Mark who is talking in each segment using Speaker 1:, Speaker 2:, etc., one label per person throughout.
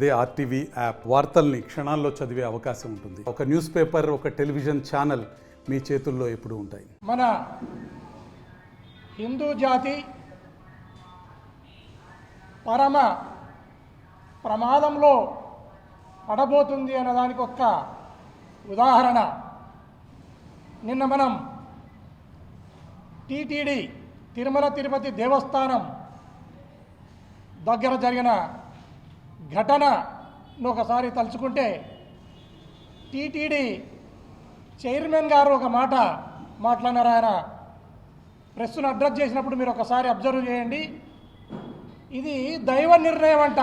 Speaker 1: అదే RTV app వార్తల్ని క్షణాల్లో చదివే అవకాశం ఉంటుంది. ఒక న్యూస్ పేపర్, ఒక టెలివిజన్ ఛానల్ మీ చేతుల్లో ఎప్పుడూ ఉంటాయి.
Speaker 2: మన హిందూ జాతి పరమ ప్రమాదంలో పడబోతుంది అన్నదానికి ఒక్క ఉదాహరణ నిన్న మనం టీటీడీ తిరుమల తిరుపతి దేవస్థానం దగ్గర జరిగిన ఘటనను ఒకసారి తలుచుకుంటే టీటీడీ చైర్మన్ గారు ఒక మాట మాట్లాడినారు. ఆయన ప్రెస్ను అడ్రస్ చేసినప్పుడు మీరు ఒకసారి అబ్జర్వ్ చేయండి. ఇది దైవ నిర్ణయం అంట.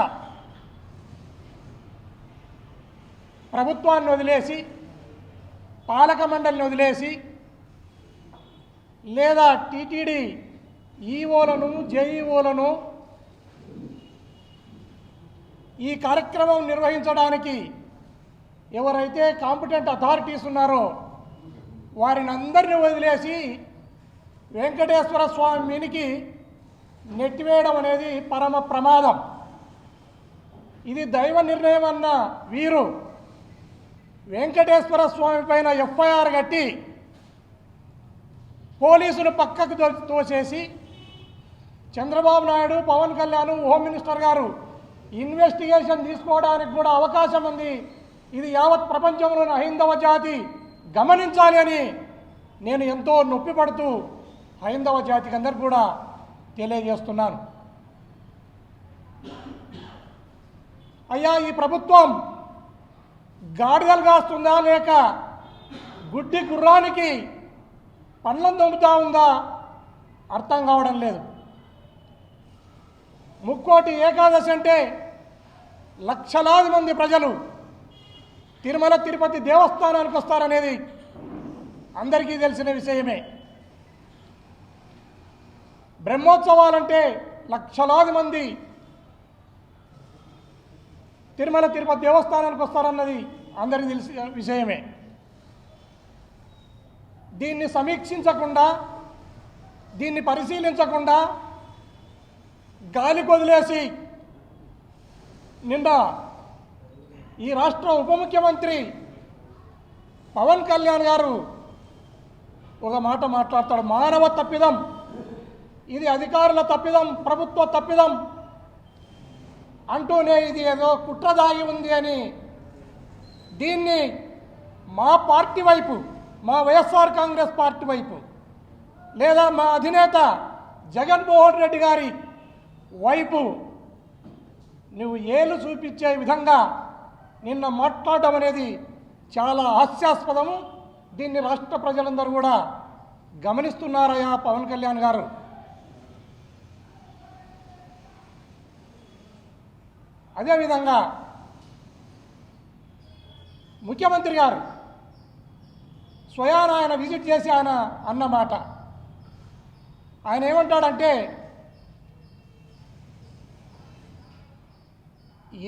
Speaker 2: ప్రభుత్వాన్ని వదిలేసి, పాలక మండలిని వదిలేసి, లేదా టీటీడీ ఈఓలను జేఈఓలను ఈ కార్యక్రమం నిర్వహించడానికి ఎవరైతే కాంపిటెంట్ అథారిటీస్ ఉన్నారో వారిని అందరినీ వదిలేసి వెంకటేశ్వర స్వామికి నెట్టివేయడం అనేది పరమ ప్రమాదం. ఇది దైవ నిర్ణయం అన్న వీరు వెంకటేశ్వర స్వామి పైన ఎఫ్ఐఆర్ కట్టి పోలీసులు పక్కకు తోసేసి చంద్రబాబు నాయుడు, పవన్ కళ్యాణ్, హోమ్ మినిస్టర్ గారు ఇన్వెస్టిగేషన్ తీసుకోవడానికి కూడా అవకాశం ఉంది. ఇది యావత్ ప్రపంచంలోని హైందవ జాతి గమనించాలి అని నేను ఎంతో నొప్పి పడుతూ హైందవ జాతికి అందరికీ కూడా తెలియజేస్తున్నాను. అయ్యా, ఈ ప్రభుత్వం గాడిదలు కాస్తుందా లేక గుడ్డి గుర్రానికి పండ్లం దొంగతా ఉందా అర్థం కావడం లేదు. ముక్కోటి ఏకాదశి అంటే లక్షలాది మంది ప్రజలు తిరుమల తిరుపతి దేవస్థానానికి వస్తారనేది అందరికీ తెలిసిన విషయమే. బ్రహ్మోత్సవాలంటే లక్షలాది మంది తిరుమల తిరుపతి దేవస్థానానికి వస్తారన్నది అందరికీ తెలిసిన విషయమే. దీన్ని సమీక్షించకుండా, దీన్ని పరిశీలించకుండా గాలికి వదిలేసి నిన్న ఈ రాష్ట్ర ఉప ముఖ్యమంత్రి పవన్ కళ్యాణ్ గారు ఒక మాట మాట్లాడతాడు. మానవ తప్పిదం, ఇది అధికారుల తప్పిదం, ప్రభుత్వ తప్పిదం అంటూనే ఇది ఏదో కుట్ర దాగి ఉంది అని దీన్ని మా పార్టీ వైపు, మా వైఎస్ఆర్ కాంగ్రెస్ పార్టీ వైపు, లేదా మా అధినేత జగన్మోహన్ రెడ్డి గారి వైపు నువ్వు ఏలు చూపించే విధంగా నిన్న మాట్లాడడం అనేది చాలా హాస్యాస్పదము. దీన్ని రాష్ట్ర ప్రజలందరూ కూడా గమనిస్తున్నారయ్యా పవన్ కళ్యాణ్ గారు. అదేవిధంగా ముఖ్యమంత్రి గారు స్వయాన ఆయన విజిట్ చేసి ఆయన అన్నమాట, ఆయన ఏమంటాడంటే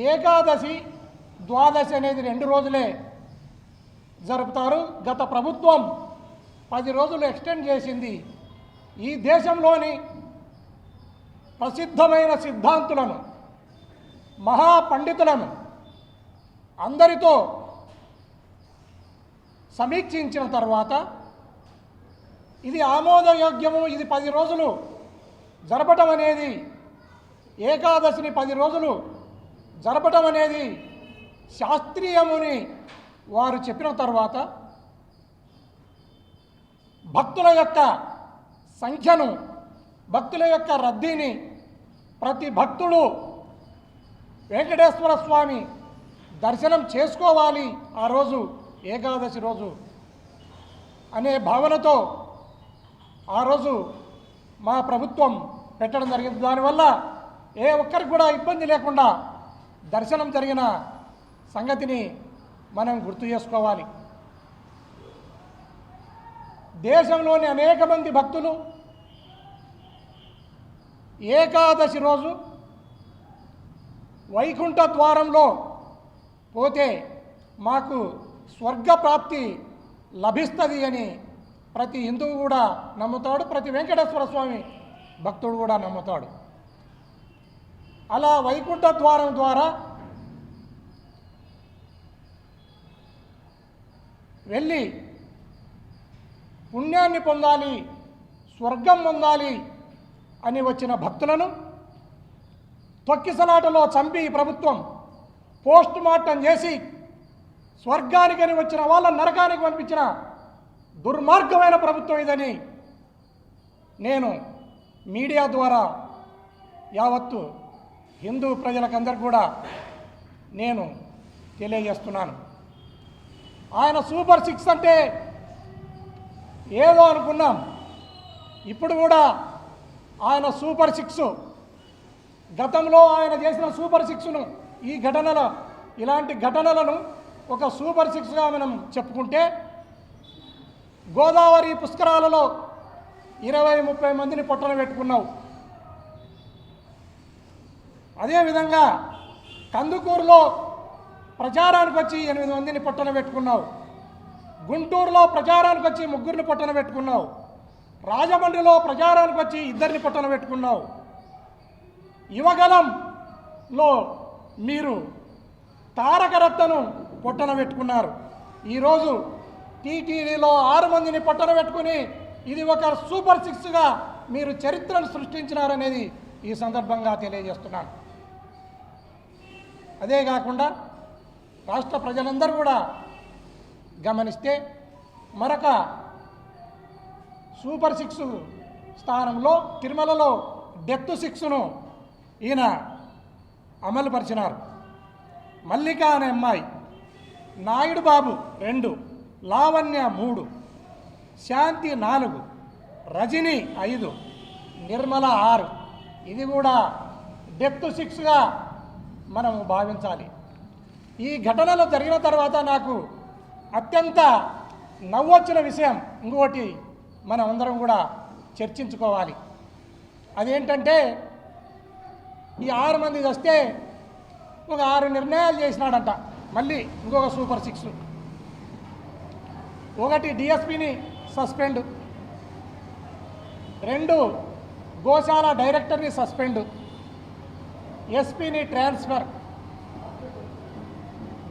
Speaker 2: ఏకాదశి ద్వాదశి అనేది 2 రోజులే జరుపుతారు. గత ప్రభుత్వం 10 రోజులు ఎక్స్టెండ్ చేసింది. ఈ దేశంలోని ప్రసిద్ధమైన సిద్ధాంతులను, మహాపండితులను అందరితో సమీక్షించిన తర్వాత ఇది ఆమోదయోగ్యము, ఇది 10 రోజులు జరపటం అనేది, ఏకాదశిని 10 రోజులు జరపటం అనేది శాస్త్రీయముని వారు చెప్పిన తర్వాత భక్తుల యొక్క సంఖ్యను, భక్తుల యొక్క రద్దీని, ప్రతి భక్తుడు వెంకటేశ్వర స్వామి దర్శనం చేసుకోవాలి ఆ రోజు, ఏకాదశి రోజు అనే భావనతో ఆ రోజు మా ప్రభుత్వం పెట్టడం జరిగింది. దానివల్ల ఏ ఒక్కరికి కూడా ఇబ్బంది లేకుండా దర్శనం జరిగిన సంగతిని మనం గుర్తు చేసుకోవాలి. దేశంలోని అనేక మంది భక్తులు ఏకాదశి రోజు వైకుంఠ ద్వారంలో పోతే మాకు స్వర్గప్రాప్తి లభిస్తుంది అని ప్రతి హిందువు కూడా నమ్ముతాడు, ప్రతి వెంకటేశ్వర స్వామి భక్తుడు కూడా నమ్ముతాడు. అలా వైకుంఠ ద్వారం ద్వారా వెళ్ళి పుణ్యాన్ని పొందాలి, స్వర్గం పొందాలి అని వచ్చిన భక్తులను తొక్కిసలాటలో చంపి ప్రభుత్వం పోస్ట్ మార్టం చేసి స్వర్గానికని వచ్చిన వాళ్ళ నరకానికి పంపించిన దుర్మార్గమైన ప్రభుత్వం ఇదని నేను మీడియా ద్వారా యావత్తు హిందూ ప్రజలకందరికీ కూడా నేను తెలియజేస్తున్నాను. ఆయన సూపర్ 6 అంటే ఏదో అనుకున్నాం. ఇప్పుడు కూడా ఆయన సూపర్ 6, గతంలో ఆయన చేసిన సూపర్ 6ను ఇలాంటి ఘటనలను ఒక సూపర్ 6గా మనం చెప్పుకుంటే, గోదావరి పుష్కరాలలో 20-30 మందిని పొట్టన పెట్టుకున్నావు. అదేవిధంగా కందుకూరులో ప్రచారానికి వచ్చి 8 మందిని పొట్టన పెట్టుకున్నావు. గుంటూరులో ప్రచారానికి వచ్చి 3 పొట్టన పెట్టుకున్నావు. రాజమండ్రిలో ప్రచారానికి వచ్చి 2 పొట్టన పెట్టుకున్నావు. యువగలంలో మీరు తారకరత్నను పొట్టన పెట్టుకున్నారు. ఈరోజు టీటీడీలో 6 మందిని పొట్టన పెట్టుకుని ఇది ఒక సూపర్ 6గా మీరు చరిత్రను సృష్టించినారనేది ఈ సందర్భంగా తెలియజేస్తున్నాను. అదే కాకుండా రాష్ట్ర ప్రజలందరూ కూడా గమనిస్తే మరొక సూపర్ 6 స్థానంలో తిరుమలలో డెత్ 6ను ఈయన అమలుపరిచినారు. మల్లిక అనే అమ్మాయి, నాయుడు బాబు 2, లావణ్య 3, శాంతి 4, రజని 5, నిర్మల 6. ఇది కూడా డెత్ 6గా మనం భావించాలి. ఈ ఘటనలు జరిగిన తర్వాత నాకు అత్యంత నవ్వొచ్చిన విషయం ఇంకోటి మనం అందరం కూడా చర్చించుకోవాలి. అదేంటంటే, ఈ 6 మంది వస్తే ఒక 6 నిర్ణయాలు చేసినాడంట. మళ్ళీ ఇంకొక సూపర్ 6. ఒకటి డిఎస్పిని సస్పెండ్, 2 గోశాల డైరెక్టర్ని సస్పెండ్, ఎస్పీని ట్రాన్స్ఫర్,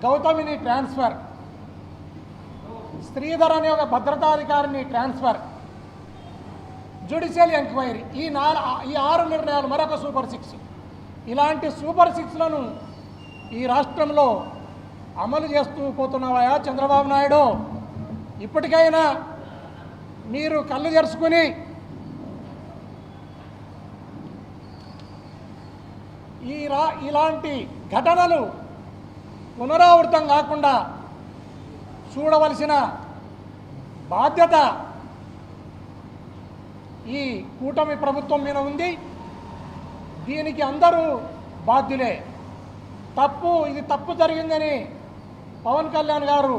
Speaker 2: గౌతమిని ట్రాన్స్ఫర్, శ్రీధర్ అనే ఒక భద్రతాధికారిని ట్రాన్స్ఫర్, జ్యుడిషియల్ ఎంక్వైరీ. ఈ 6 నిర్ణయాలు మరొక సూపర్ 6. ఇలాంటి సూపర్ 6లను ఈ రాష్ట్రంలో అమలు చేస్తూ పోతున్నావా చంద్రబాబు నాయుడు? ఇప్పటికైనా మీరు కళ్ళు తెరుచుకుని ఇలాంటి ఘటనలు పునరావృతం కాకుండా చూడవలసిన బాధ్యత ఈ కూటమి ప్రభుత్వం మీద ఉంది. దీనికి అందరూ బాధ్యులే. ఇది తప్పు జరిగిందని పవన్ కళ్యాణ్ గారు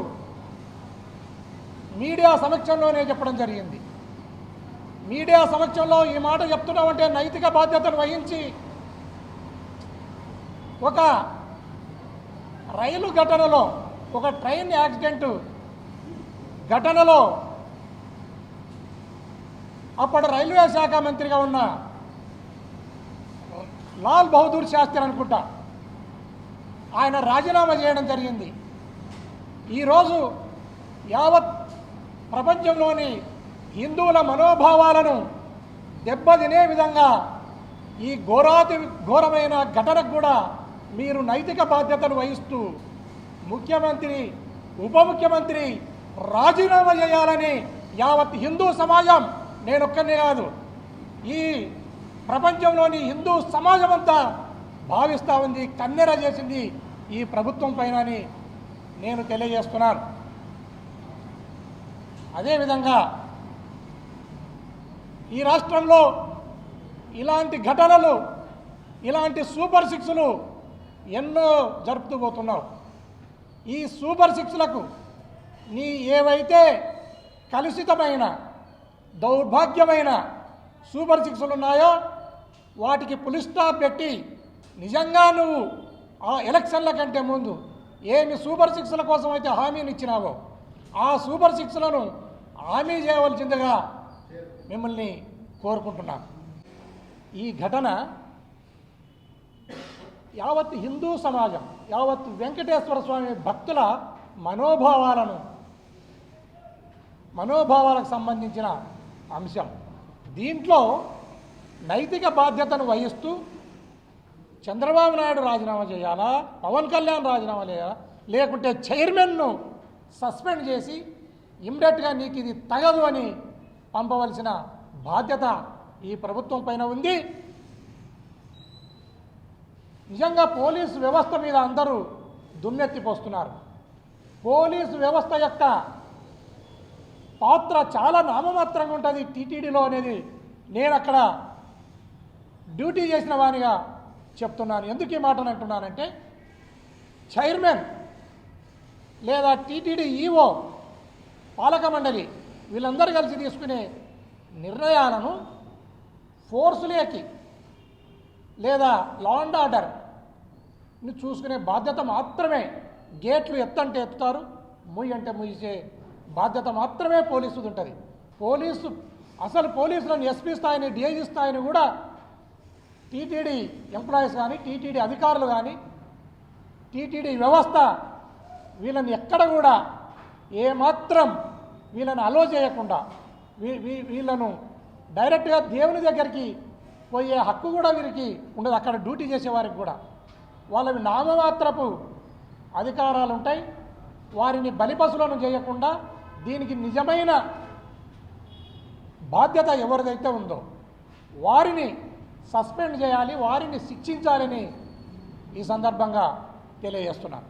Speaker 2: మీడియా సమక్షంలోనే చెప్పడం జరిగింది. మీడియా సమక్షంలో ఈ మాట చెప్తున్నామంటే నైతిక బాధ్యతను వహించి ఒక రైలు ఘటనలో, ఒక ట్రైన్ యాక్సిడెంట్ ఘటనలో అప్పుడు రైల్వే శాఖ మంత్రిగా ఉన్న లాల్ బహదూర్ శాస్త్రి అనుకుంటా, ఆయన రాజీనామా చేయడం జరిగింది. ఈరోజు యావత్ ప్రపంచంలోని హిందువుల మనోభావాలను దెబ్బతినే విధంగా ఈ ఘోరమైన ఘటనకు కూడా మీరు నైతిక బాధ్యతను వహిస్తూ ముఖ్యమంత్రి, ఉప ముఖ్యమంత్రి రాజీనామా చేయాలని యావత్ హిందూ సమాజం, నేనొక్కనే కాదు, ఈ ప్రపంచంలోని హిందూ సమాజం అంతా భావిస్తూ ఉంది, కన్నెర చేసింది ఈ ప్రభుత్వం పైన అని నేను తెలియజేస్తున్నాను. అదేవిధంగా ఈ రాష్ట్రంలో ఇలాంటి ఘటనలు, ఇలాంటి సూపర్ 6లు ఎన్నో జరుపుతూ పోతున్నావు. ఈ సూపర్ 6లకు నీ ఏవైతే కలుషితమైన, దౌర్భాగ్యమైన సూపర్ 6లు ఉన్నాయో వాటికి పులి స్టాప్ పెట్టి నిజంగా నువ్వు ఆ ఎలక్షన్ల కంటే ముందు ఏమి సూపర్ 6ల కోసం అయితే హామీని ఇచ్చినావో ఆ సూపర్ 6లను హామీ చేయవలసిందిగా మిమ్మల్ని కోరుకుంటున్నాను. ఈ ఘటన యావత్ హిందూ సమాజం, యావత్ వెంకటేశ్వర స్వామి భక్తుల మనోభావాలను మనోభావాలకు సంబంధించిన అంశం. దీంట్లో నైతిక బాధ్యతను వహిస్తూ చంద్రబాబు నాయుడు రాజీనామా చేయాలా, పవన్ కళ్యాణ్ రాజీనామా చేయాలా, లేకుంటే చైర్మన్ను సస్పెండ్ చేసి ఇమ్మీడియట్గా నీకు ఇది తగదు అని పంపవలసిన బాధ్యత ఈ ప్రభుత్వం పైన ఉంది. నిజంగా పోలీసు వ్యవస్థ మీద అందరూ దుమ్మెత్తిపోస్తున్నారు. పోలీసు వ్యవస్థ యొక్క పాత్ర చాలా నామమాత్రంగా ఉంటుంది టీటీడీలో అనేది నేను అక్కడ డ్యూటీ చేసిన వానిగా చెప్తున్నాను. ఎందుకు ఈ మాటను అంటున్నానంటే, చైర్మన్ లేదా టీటీడీ ఈఓ, పాలక మండలి వీళ్ళందరూ కలిసి తీసుకునే నిర్ణయాలను ఫోర్సులేకి లేదా లా అండ్ ఆర్డర్ని చూసుకునే బాధ్యత మాత్రమే, గేట్లు ఎత్తంటే ఎత్తుతారు, ముయ్యి అంటే ముయ్యే బాధ్యత మాత్రమే పోలీసుది ఉంటుంది. పోలీసులను ఎస్పీ స్థాయిని, డిఐజీ స్థాయిని కూడా టీటీడీ ఎంప్లాయీస్ కానీ, టీటీడీ అధికారులు కానీ, టీటీడీ వ్యవస్థ వీళ్ళని ఎక్కడ కూడా ఏమాత్రం వీళ్ళని అలో చేయకుండా వీళ్ళను డైరెక్ట్గా దేవుని దగ్గరికి పోయే హక్కు కూడా వీరికి ఉండదు. అక్కడ డ్యూటీ చేసేవారికి కూడా వాళ్ళవి నామమాత్రపు అధికారాలు ఉంటాయి. వారిని బలిపశులను చేయకుండా దీనికి నిజమైన బాధ్యత ఎవరిదైతే ఉందో వారిని సస్పెండ్ చేయాలి, వారిని శిక్షించాలని ఈ సందర్భంగా తెలియజేస్తున్నాను.